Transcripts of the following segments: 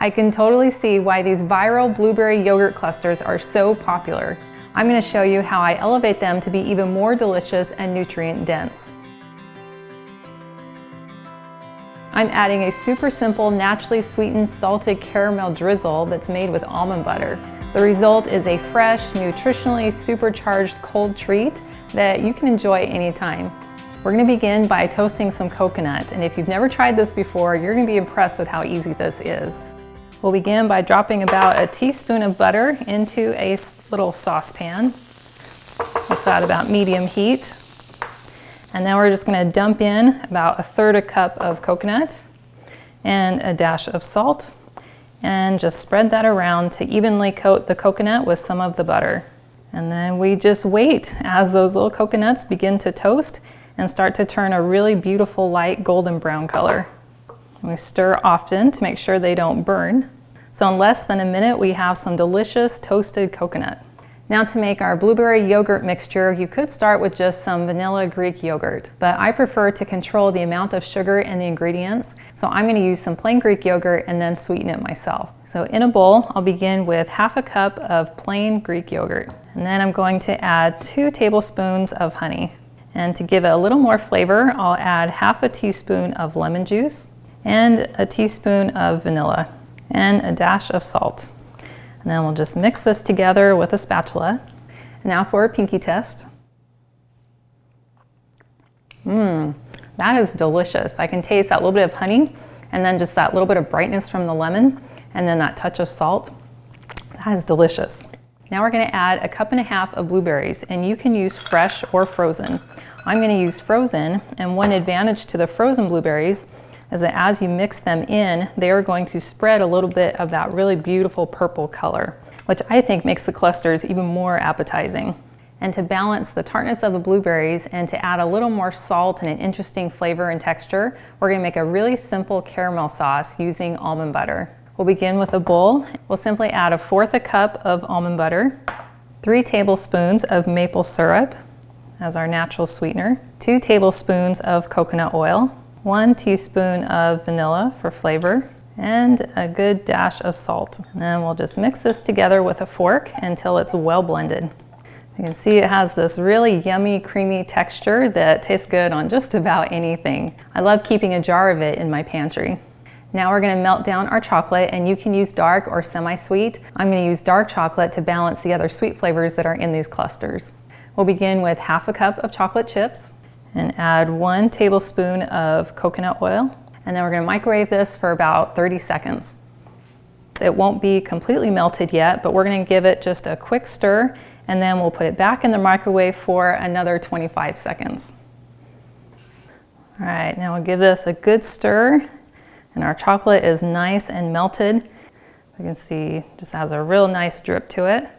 I can totally see why these viral blueberry yogurt clusters are so popular. I'm going to show you how I elevate them to be even more delicious and nutrient dense. I'm adding a super simple, naturally sweetened, salted caramel drizzle that's made with almond butter. The result is a fresh, nutritionally supercharged cold treat that you can enjoy anytime. We're going to begin by toasting some coconut, and if you've never tried this before, you're going to be impressed with how easy this is. We'll begin by dropping about a teaspoon of butter into a little saucepan. It's at about medium heat. And then we're just going to dump in about 1/3 cup of coconut and a dash of salt, and just spread that around to evenly coat the coconut with some of the butter. And then we just wait as those little coconuts begin to toast and start to turn a really beautiful light golden brown color. And we stir often to make sure they don't burn. So in less than a minute, we have some delicious toasted coconut. Now to make our blueberry yogurt mixture, you could start with just some vanilla Greek yogurt, but I prefer to control the amount of sugar in the ingredients, so I'm going to use some plain Greek yogurt and then sweeten it myself. So in a bowl, I'll begin with 1/2 cup of plain Greek yogurt, and then I'm going to add 2 tablespoons of honey. And to give it a little more flavor, I'll add 1/2 teaspoon of lemon juice and a teaspoon of vanilla and a dash of salt. And then we'll just mix this together with a spatula. Now for a pinky test. That is delicious. I can taste that little bit of honey and then just that little bit of brightness from the lemon and then that touch of salt. That is delicious. Now we're going to add 1.5 cups of blueberries, and you can use fresh or frozen. I'm going to use frozen, and one advantage to the frozen blueberries is that as you mix them in, they are going to spread a little bit of that really beautiful purple color, which I think makes the clusters even more appetizing. And to balance the tartness of the blueberries and to add a little more salt and an interesting flavor and texture, we're going to make a really simple caramel sauce using almond butter. We'll begin with a bowl. We'll simply add 1/4 cup of almond butter, 3 tablespoons of maple syrup as our natural sweetener, 2 tablespoons of coconut oil, 1 teaspoon of vanilla for flavor, and a good dash of salt. And then we'll just mix this together with a fork until it's well blended. You can see it has this really yummy, creamy texture that tastes good on just about anything. I love keeping a jar of it in my pantry. Now we're going to melt down our chocolate, and you can use dark or semi-sweet. I'm going to use dark chocolate to balance the other sweet flavors that are in these clusters. We'll begin with 1/2 cup of chocolate chips and add 1 tablespoon of coconut oil. And then we're going to microwave this for about 30 seconds. It won't be completely melted yet, but we're going to give it just a quick stir, and then we'll put it back in the microwave for another 25 seconds. All right, now we'll give this a good stir. And our chocolate is nice and melted. You can see it just has a real nice drip to it.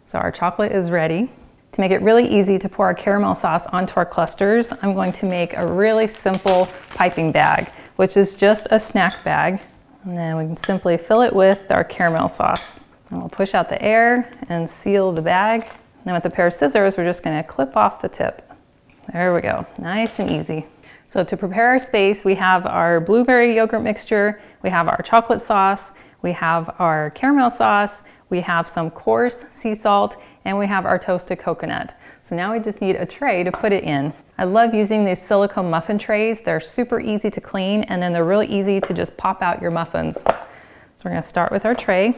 So our chocolate is ready. To make it really easy to pour our caramel sauce onto our clusters, I'm going to make a really simple piping bag, which is just a snack bag. And then we can simply fill it with our caramel sauce. And we'll push out the air and seal the bag. And then with a pair of scissors, we're just going to clip off the tip. There we go, nice and easy. So to prepare our space, we have our blueberry yogurt mixture, we have our chocolate sauce, we have our caramel sauce, we have some coarse sea salt, and we have our toasted coconut. So now we just need a tray to put it in. I love using these silicone muffin trays. They're super easy to clean, and then they're really easy to just pop out your muffins. So we're going to start with our tray.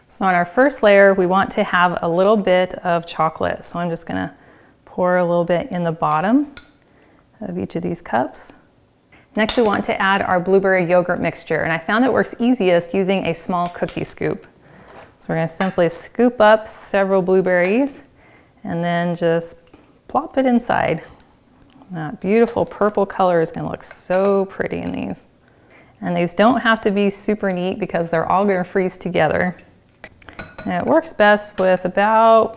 So on our first layer, we want to have a little bit of chocolate. So I'm just going to pour a little bit in the bottom of each of these cups. Next, we want to add our blueberry yogurt mixture, and I found it works easiest using a small cookie scoop. So we're going to simply scoop up several blueberries and then just plop it inside. That beautiful purple color is going to look so pretty in these. And these don't have to be super neat because they're all going to freeze together. And it works best with about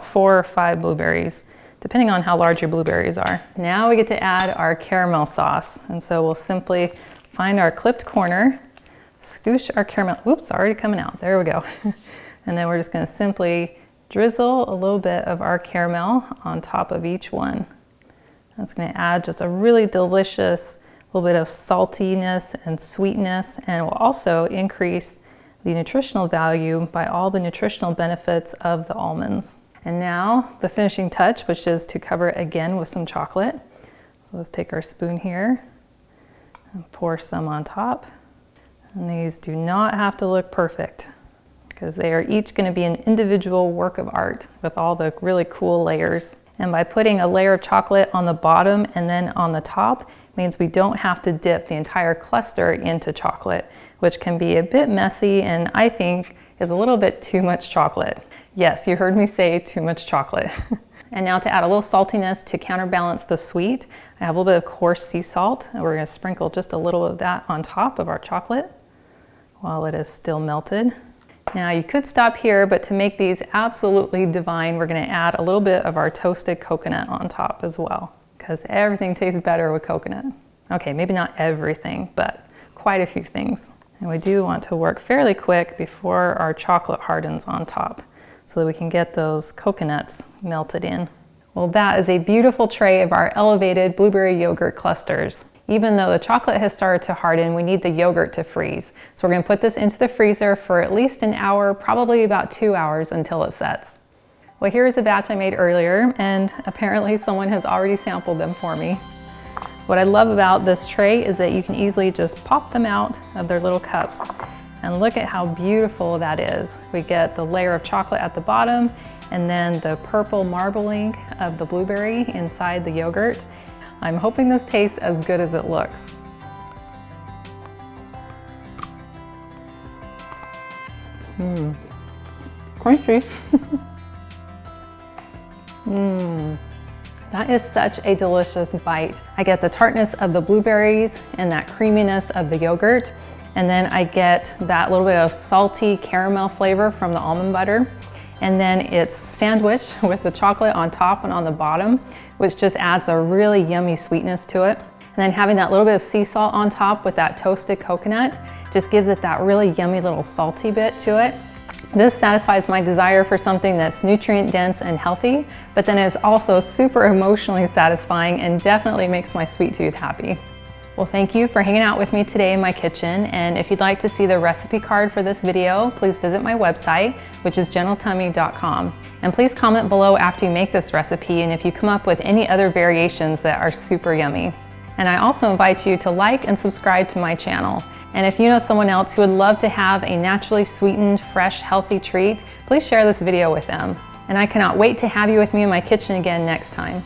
4 or 5 blueberries, depending on how large your blueberries are. Now we get to add our caramel sauce. And so we'll simply find our clipped corner, scoosh our caramel, oops, already coming out, there we go. And then we're just gonna simply drizzle a little bit of our caramel on top of each one. That's gonna add just a really delicious little bit of saltiness and sweetness, and will also increase the nutritional value by all the nutritional benefits of the almonds. And now the finishing touch, which is to cover it again with some chocolate. So let's take our spoon here and pour some on top. And these do not have to look perfect because they are each going to be an individual work of art with all the really cool layers. And by putting a layer of chocolate on the bottom and then on the top means we don't have to dip the entire cluster into chocolate, which can be a bit messy and I think is a little bit too much chocolate. Yes, you heard me say too much chocolate. And now to add a little saltiness to counterbalance the sweet, I have a little bit of coarse sea salt, and we're going to sprinkle just a little of that on top of our chocolate while it is still melted. Now you could stop here, but to make these absolutely divine, we're going to add a little bit of our toasted coconut on top as well, because everything tastes better with coconut. Okay, maybe not everything, but quite a few things. And we do want to work fairly quick before our chocolate hardens on top so that we can get those coconuts melted in. Well, that is a beautiful tray of our elevated blueberry yogurt clusters. Even though the chocolate has started to harden, we need the yogurt to freeze. So we're going to put this into the freezer for at least an hour, probably about 2 hours until it sets. Well, here's a batch I made earlier, and apparently someone has already sampled them for me. What I love about this tray is that you can easily just pop them out of their little cups. And look at how beautiful that is. We get the layer of chocolate at the bottom and then the purple marbling of the blueberry inside the yogurt. I'm hoping this tastes as good as it looks. Crunchy. That is such a delicious bite. I get the tartness of the blueberries and that creaminess of the yogurt. And then I get that little bit of salty caramel flavor from the almond butter. And then it's sandwiched with the chocolate on top and on the bottom, which just adds a really yummy sweetness to it. And then having that little bit of sea salt on top with that toasted coconut just gives it that really yummy little salty bit to it. This satisfies my desire for something that's nutrient dense and healthy, but then is also super emotionally satisfying and definitely makes my sweet tooth happy. Well, thank you for hanging out with me today in my kitchen, and if you'd like to see the recipe card for this video, please visit my website, which is gentletummy.com. And please comment below after you make this recipe and if you come up with any other variations that are super yummy. And I also invite you to like and subscribe to my channel. And if you know someone else who would love to have a naturally sweetened, fresh, healthy treat, please share this video with them. And I cannot wait to have you with me in my kitchen again next time.